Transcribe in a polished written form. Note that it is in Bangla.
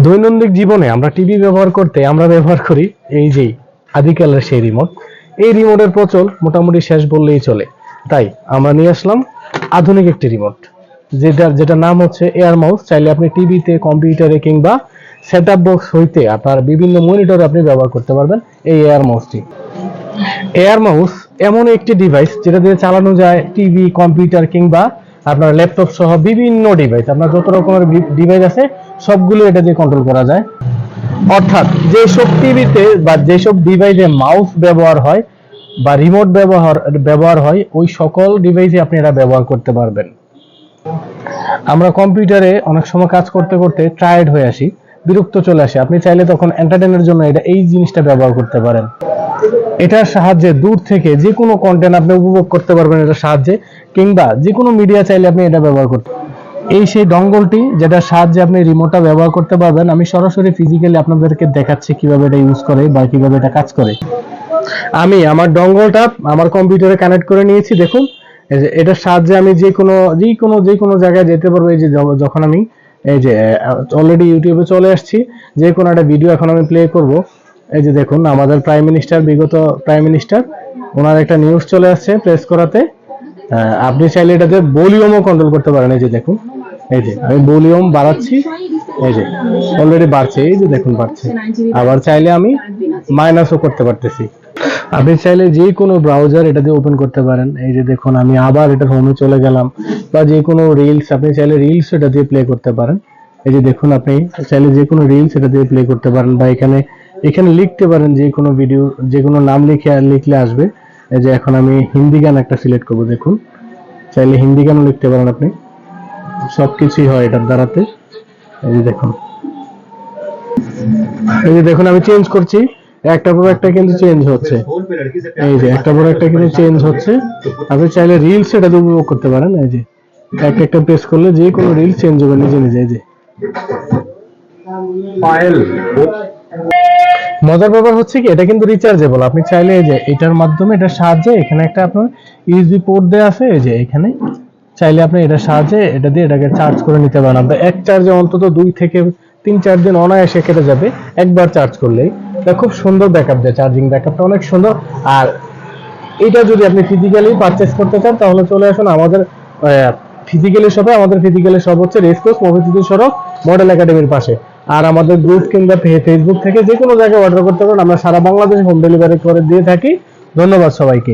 দৈনন্দিন জীবনে আমরা টিভি ব্যবহার করতে আমরা ব্যবহার করি এই যে আদিকালের সেই রিমোট। এই রিমোটের প্রচল মোটামুটি শেষ বললেই চলে। তাই আমরা নিয়ে আসলাম আধুনিক একটি রিমোট, যেটা নাম হচ্ছে এয়ার মাউস। চাইলে আপনি টিভিতে, কম্পিউটারে কিংবা সেটআপ বক্স হইতে আপনার বিভিন্ন মনিটরে আপনি ব্যবহার করতে পারবেন এই এয়ার মাউসটি। এয়ার মাউস এমন একটি ডিভাইস যেটা দিয়ে চালানো যায় টিভি, কম্পিউটার কিংবা আপনার ল্যাপটপ সহ বিভিন্ন ডিভাইস। আপনার যত রকমের ডিভাইস আছে সবগুলো এটা দিয়ে কন্ট্রোল করা যায়। অর্থাৎ যেসব টিভিতে বা যেসব ডিভাইসে মাউস ব্যবহার হয় বা রিমোট ব্যবহার হয় ওই সকল ডিভাইসে আপনি এটা ব্যবহার করতে পারবেন। আমরা কম্পিউটারে অনেক সময় কাজ করতে করতে টায়ার্ড হয়ে আসি, বিরক্ত চলে আসে। আপনি চাইলে তখন এন্টারটেইনের জন্য এই জিনিসটা ব্যবহার করতে পারেন। এটার সাহায্যে দূর থেকে যে কোনো কন্টেন্ট আপনি উপভোগ করতে পারবেন এটার সাহায্যে, কিংবা যে কোনো মিডিয়া চাইলে আপনি এটা ব্যবহার করতে। এই সেই ডঙ্গলটি যেটার সাহায্যে আপনি রিমোটটা ব্যবহার করতে পারবেন। আমি সরাসরি ফিজিক্যালি আপনাদেরকে দেখাচ্ছি কিভাবে এটা ইউজ করে বা কিভাবে এটা কাজ করে। আমি আমার ডঙ্গলটা আমার কম্পিউটারে কানেক্ট করে নিয়েছি। দেখুন এটার সাহায্যে আমি যে কোনো জায়গায় যেতে পারবো। এই যে যখন আমি এই যে অলরেডি ইউটিউবে চলে আসছি, যে কোনো একটা ভিডিও এখন আমি প্লে করব। এই যে দেখুন আমাদের বিগত প্রাইম মিনিস্টার ওনার একটা নিউজ চলে আসছে প্রেস করাতে। আপনি চাইলে এটাতে ভলিউমও কন্ট্রোল করতে পারেন। এই যে দেখুন, এই যে আমি ভলিউম বাড়াচ্ছি, এই যে অলরেডি বাড়ছে, এই যে দেখুন বাড়ছে। আবার চাইলে আমি মাইনাসও করতে পারতেছি। আপনি চাইলে যে কোনো ব্রাউজার এটা দিয়ে ওপেন করতে পারেন। এই যে দেখুন আমি আবার এটার হোমে চলে গেলাম, বা যে কোনো রিলস আপনি চাইলে রিলস এটা দিয়ে প্লে করতে পারেন। এই যে দেখুন আপনি চাইলে যে কোনো রিলস এটা দিয়ে প্লে করতে পারেন, বা এখানে লিখতে পারেন যে কোনো ভিডিও, যে কোনো নাম লিখলে আসবে। এই যে এখন আমি হিন্দি গান একটা সিলেক্ট করব। দেখুন চাইলে হিন্দি গানও লিখতে পারেন আপনি, সবকিছুই হয় এটার দ্বারাতে। এই যে দেখুন আমি চেঞ্জ করছি, একটার পর একটা কিন্তু চেঞ্জ হচ্ছে। এই যে একটার পর একটা কিন্তু চেঞ্জ হচ্ছে। আপনি চাইলে রিলস এটা দিয়ে উপভোগ করতে পারেন। এই যে একটা প্রেস করলে যে কোনো রিলস চেঞ্জ হবে নিজে নিজে। এই যে ফাইল। মজার ব্যাপার হচ্ছে কি এটা কিন্তু রিচার্জেবল। আপনি চাইলে এই যে এটার মাধ্যমে, এটার সাহায্যে, এখানে একটা আপনার ইউএসবি পোর্ট দেওয়া আছে। এই যে এখানে চাইলে আপনি এটার সাহায্যে এটা দিয়ে এটাকে চার্জ করে নিতে পারেন। আপনার এক চার্জে অন্তত 2 থেকে 3-4 দিন অনায়াসে কেটে যাবে একবার চার্জ করলেই। এটা খুব সুন্দর ব্যাকআপ দেয়, চার্জিং ব্যাকআপটা অনেক সুন্দর। আর এটা যদি আপনি ফিজিক্যালি পারচেজ করতে চান তাহলে চলে আসুন আমাদের ফিজিক্যালি শপে। আমাদের ফিজিক্যালি শপ হচ্ছে রেসকোর্স মফিজুদ্দিন সড়ক মডেল একাডেমির পাশে। আর আমাদের গ্রুপ কিংবা ফেসবুক থেকে যে কোনো জায়গায় অর্ডার করতে পারেন। আমরা সারা বাংলাদেশে হোম ডেলিভারি করে দিয়ে থাকি। ধন্যবাদ সবাইকে।